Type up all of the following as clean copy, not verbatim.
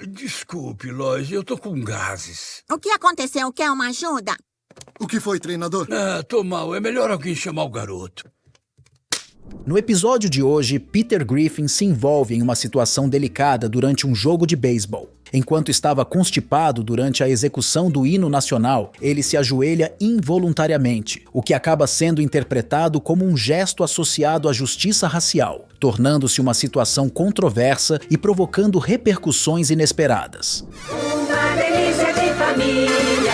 Desculpe, Lois, eu tô com gases. O que aconteceu? Quer uma ajuda? O que foi, treinador? Tô mal. É melhor alguém chamar o garoto. No episódio de hoje, Peter Griffin se envolve em uma situação delicada durante um jogo de beisebol. Enquanto estava constipado durante a execução do hino nacional, ele se ajoelha involuntariamente, o que acaba sendo interpretado como um gesto associado à justiça racial, tornando-se uma situação controversa e provocando repercussões inesperadas. Uma delícia de família,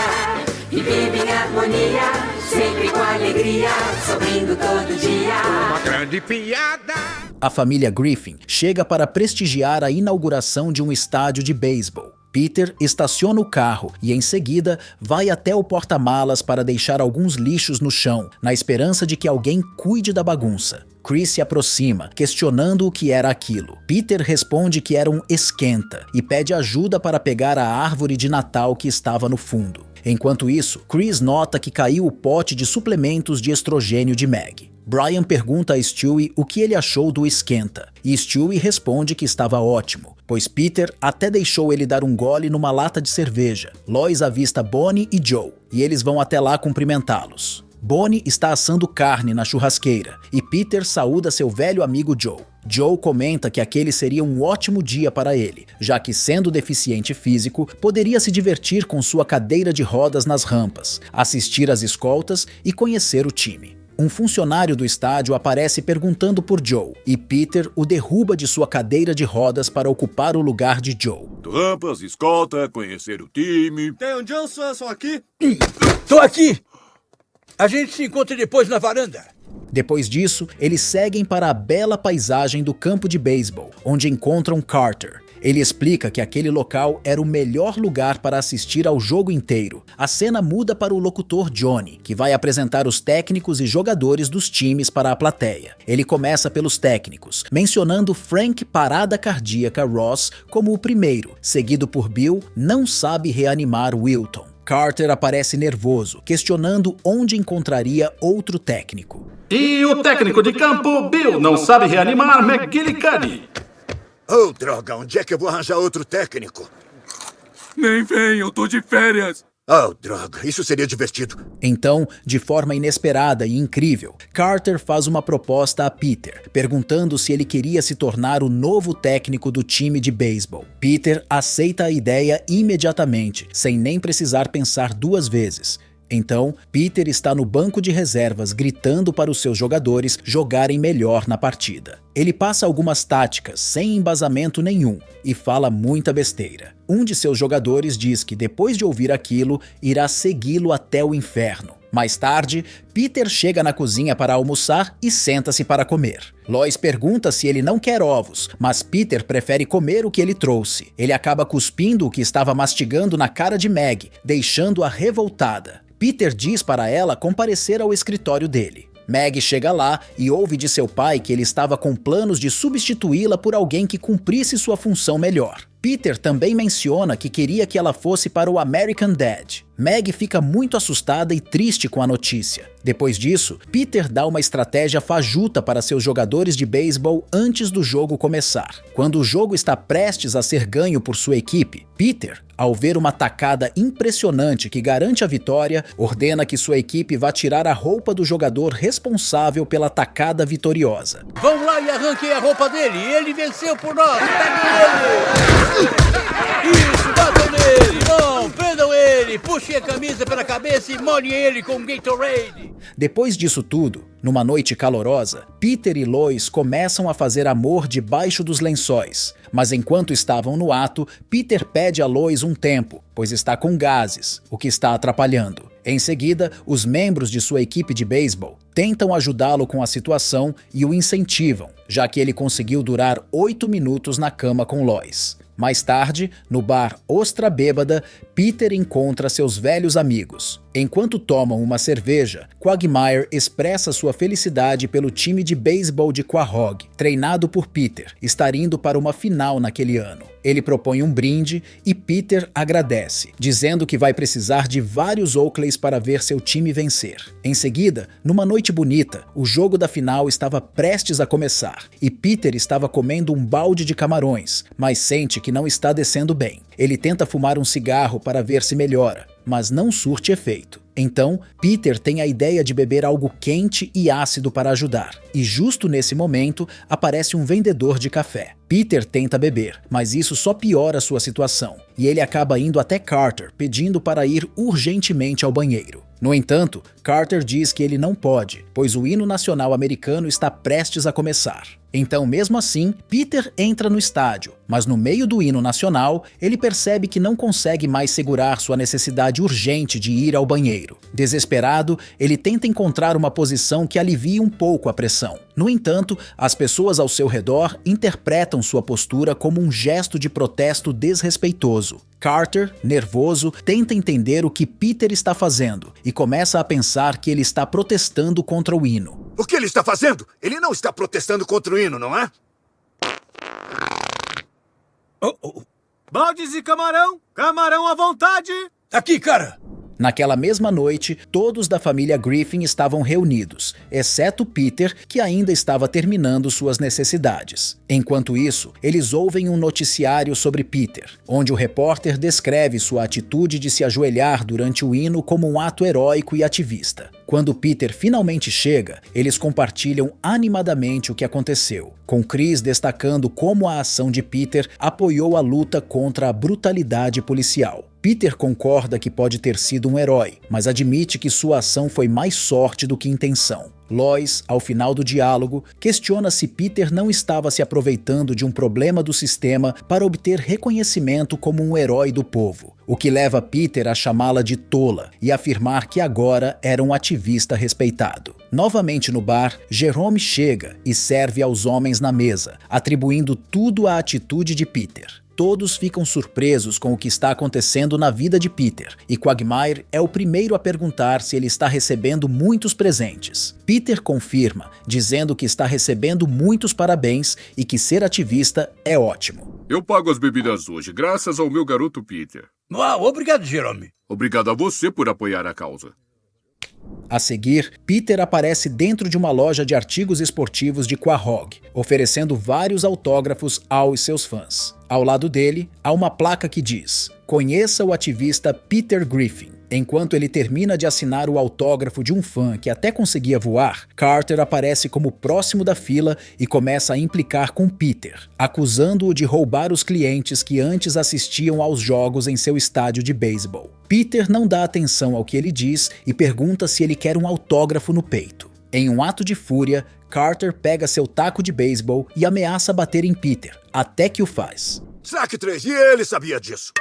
que vive em harmonia, sempre com alegria, sorrindo todo dia. Uma grande piada! A família Griffin chega para prestigiar a inauguração de um estádio de beisebol. Peter estaciona o carro e, em seguida, vai até o porta-malas para deixar alguns lixos no chão, na esperança de que alguém cuide da bagunça. Chris se aproxima, questionando o que era aquilo. Peter responde que era um esquenta e pede ajuda para pegar a árvore de Natal que estava no fundo. Enquanto isso, Chris nota que caiu o pote de suplementos de estrogênio de Meg. Brian pergunta a Stewie o que ele achou do esquenta, e Stewie responde que estava ótimo, pois Peter até deixou ele dar um gole numa lata de cerveja. Lois avista Bonnie e Joe, e eles vão até lá cumprimentá-los. Bonnie está assando carne na churrasqueira, e Peter saúda seu velho amigo Joe. Joe comenta que aquele seria um ótimo dia para ele, já que, sendo deficiente físico, poderia se divertir com sua cadeira de rodas nas rampas, assistir às escoltas e conhecer o time. Um funcionário do estádio aparece perguntando por Joe, e Peter o derruba de sua cadeira de rodas para ocupar o lugar de Joe. Rampas, escolta, conhecer o time. Tem um John Swanson aqui? Tô aqui! A gente se encontra depois na varanda. Depois disso, eles seguem para a bela paisagem do campo de beisebol, onde encontram Carter. Ele explica que aquele local era o melhor lugar para assistir ao jogo inteiro. A cena muda para o locutor Johnny, que vai apresentar os técnicos e jogadores dos times para a plateia. Ele começa pelos técnicos, mencionando Frank Parada Cardíaca Ross como o primeiro, seguido por Bill Não Sabe Reanimar Wilton. Carter aparece nervoso, questionando onde encontraria outro técnico. E o técnico de campo, Bill, não sabe reanimar McGillicuddy. Oh, droga, onde é que eu vou arranjar outro técnico? Nem vem, eu tô de férias. Oh, droga, isso seria divertido. Então, de forma inesperada e incrível, Carter faz uma proposta a Peter, perguntando se ele queria se tornar o novo técnico do time de beisebol. Peter aceita a ideia imediatamente, sem nem precisar pensar duas vezes. Então, Peter está no banco de reservas gritando para os seus jogadores jogarem melhor na partida. Ele passa algumas táticas sem embasamento nenhum e fala muita besteira. Um de seus jogadores diz que depois de ouvir aquilo, irá segui-lo até o inferno. Mais tarde, Peter chega na cozinha para almoçar e senta-se para comer. Lois pergunta se ele não quer ovos, mas Peter prefere comer o que ele trouxe. Ele acaba cuspindo o que estava mastigando na cara de Meg, deixando-a revoltada. Peter diz para ela comparecer ao escritório dele. Meg chega lá e ouve de seu pai que ele estava com planos de substituí-la por alguém que cumprisse sua função melhor. Peter também menciona que queria que ela fosse para o American Dad. Meg fica muito assustada e triste com a notícia. Depois disso, Peter dá uma estratégia fajuta para seus jogadores de beisebol antes do jogo começar. Quando o jogo está prestes a ser ganho por sua equipe, Peter, ao ver uma tacada impressionante que garante a vitória, ordena que sua equipe vá tirar a roupa do jogador responsável pela tacada vitoriosa. Vão lá e arranquem a roupa dele. Ele venceu por nós. Peguem ele. Isso, batam nele. Não, prendam ele. Puxem a camisa pela cabeça e molhem ele com Gatorade. Depois disso tudo, numa noite calorosa, Peter e Lois começam a fazer amor debaixo dos lençóis. Mas enquanto estavam no ato, Peter pede a Lois um tempo, pois está com gases, o que está atrapalhando. Em seguida, os membros de sua equipe de beisebol tentam ajudá-lo com a situação e o incentivam, já que ele conseguiu durar 8 minutos na cama com Lois. Mais tarde, no bar Ostra Bêbada, Peter encontra seus velhos amigos. Enquanto tomam uma cerveja, Quagmire expressa sua felicidade pelo time de beisebol de Quahog, treinado por Peter, estar indo para uma final naquele ano. Ele propõe um brinde e Peter agradece, dizendo que vai precisar de vários Oakleys para ver seu time vencer. Em seguida, numa noite bonita, o jogo da final estava prestes a começar e Peter estava comendo um balde de camarões, mas sente que não está descendo bem. Ele tenta fumar um cigarro para ver se melhora, mas não surte efeito. Então, Peter tem a ideia de beber algo quente e ácido para ajudar. E justo nesse momento, aparece um vendedor de café. Peter tenta beber, mas isso só piora sua situação. E ele acaba indo até Carter, pedindo para ir urgentemente ao banheiro. No entanto, Carter diz que ele não pode, pois o hino nacional americano está prestes a começar. Então, mesmo assim, Peter entra no estádio, mas no meio do hino nacional, ele percebe que não consegue mais segurar sua necessidade urgente de ir ao banheiro. Desesperado, ele tenta encontrar uma posição que alivie um pouco a pressão. No entanto, as pessoas ao seu redor interpretam sua postura como um gesto de protesto desrespeitoso. Carter, nervoso, tenta entender o que Peter está fazendo e começa a pensar que ele está protestando contra o hino. O que ele está fazendo? Ele não está protestando contra o hino, não é? Baldes e camarão! Camarão à vontade! Aqui, cara! Naquela mesma noite, todos da família Griffin estavam reunidos, exceto Peter, que ainda estava terminando suas necessidades. Enquanto isso, eles ouvem um noticiário sobre Peter, onde o repórter descreve sua atitude de se ajoelhar durante o hino como um ato heróico e ativista. Quando Peter finalmente chega, eles compartilham animadamente o que aconteceu, com Chris destacando como a ação de Peter apoiou a luta contra a brutalidade policial. Peter concorda que pode ter sido um herói, mas admite que sua ação foi mais sorte do que intenção. Lois, ao final do diálogo, questiona se Peter não estava se aproveitando de um problema do sistema para obter reconhecimento como um herói do povo, o que leva Peter a chamá-la de tola e afirmar que agora era um ativista respeitado. Novamente no bar, Jerome chega e serve aos homens na mesa, atribuindo tudo à atitude de Peter. Todos ficam surpresos com o que está acontecendo na vida de Peter, e Quagmire é o primeiro a perguntar se ele está recebendo muitos presentes. Peter confirma, dizendo que está recebendo muitos parabéns e que ser ativista é ótimo. Eu pago as bebidas hoje, graças ao meu garoto Peter. Uau, obrigado, Jerome. Obrigado a você por apoiar a causa. A seguir, Peter aparece dentro de uma loja de artigos esportivos de Quahog, oferecendo vários autógrafos aos seus fãs. Ao lado dele, há uma placa que diz: "Conheça o ativista Peter Griffin." Enquanto ele termina de assinar o autógrafo de um fã que até conseguia voar, Carter aparece como próximo da fila e começa a implicar com Peter, acusando-o de roubar os clientes que antes assistiam aos jogos em seu estádio de beisebol. Peter não dá atenção ao que ele diz e pergunta se ele quer um autógrafo no peito. Em um ato de fúria, Carter pega seu taco de beisebol e ameaça bater em Peter, até que o faz. Saque 3, e ele sabia disso.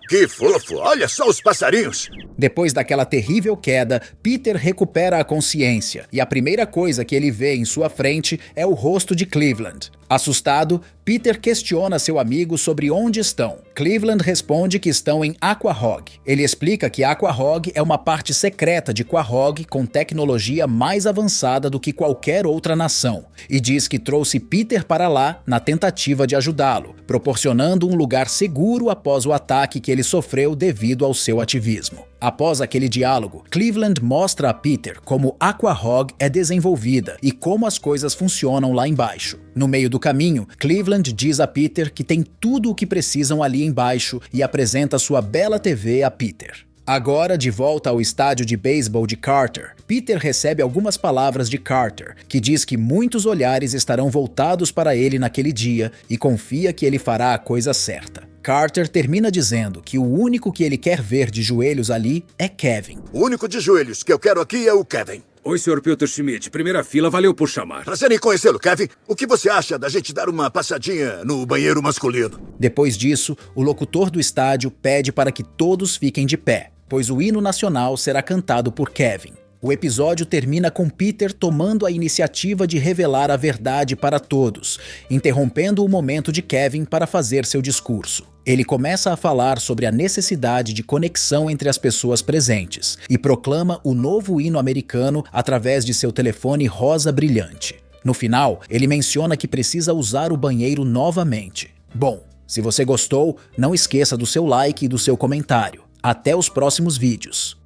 Que fofo, olha só os passarinhos. Depois daquela terrível queda, Peter recupera a consciência e a primeira coisa que ele vê em sua frente é o rosto de Cleveland. Assustado, Peter questiona seu amigo sobre onde estão. Cleveland responde que estão em Quahog. Ele explica que Quahog é uma parte secreta de Quahog com tecnologia mais avançada do que qualquer outra nação, e diz que trouxe Peter para lá na tentativa de ajudá-lo, proporcionando um lugar seguro após o ataque que ele sofreu devido ao seu ativismo. Após aquele diálogo, Cleveland mostra a Peter como Quahog é desenvolvida e como as coisas funcionam lá embaixo. No meio do caminho, Cleveland diz a Peter que tem tudo o que precisam ali embaixo e apresenta sua bela TV a Peter. Agora, de volta ao estádio de beisebol de Carter, Peter recebe algumas palavras de Carter, que diz que muitos olhares estarão voltados para ele naquele dia e confia que ele fará a coisa certa. Carter termina dizendo que o único que ele quer ver de joelhos ali é Kevin. O único de joelhos que eu quero aqui é o Kevin. Oi, Sr. Peter Schmidt. Primeira fila, valeu por chamar. Prazer em conhecê-lo, Kevin. O que você acha da gente dar uma passadinha no banheiro masculino? Depois disso, o locutor do estádio pede para que todos fiquem de pé, pois o hino nacional será cantado por Kevin. O episódio termina com Peter tomando a iniciativa de revelar a verdade para todos, interrompendo o momento de Kevin para fazer seu discurso. Ele começa a falar sobre a necessidade de conexão entre as pessoas presentes e proclama o novo hino americano através de seu telefone rosa brilhante. No final, ele menciona que precisa usar o banheiro novamente. Bom, se você gostou, não esqueça do seu like e do seu comentário. Até os próximos vídeos.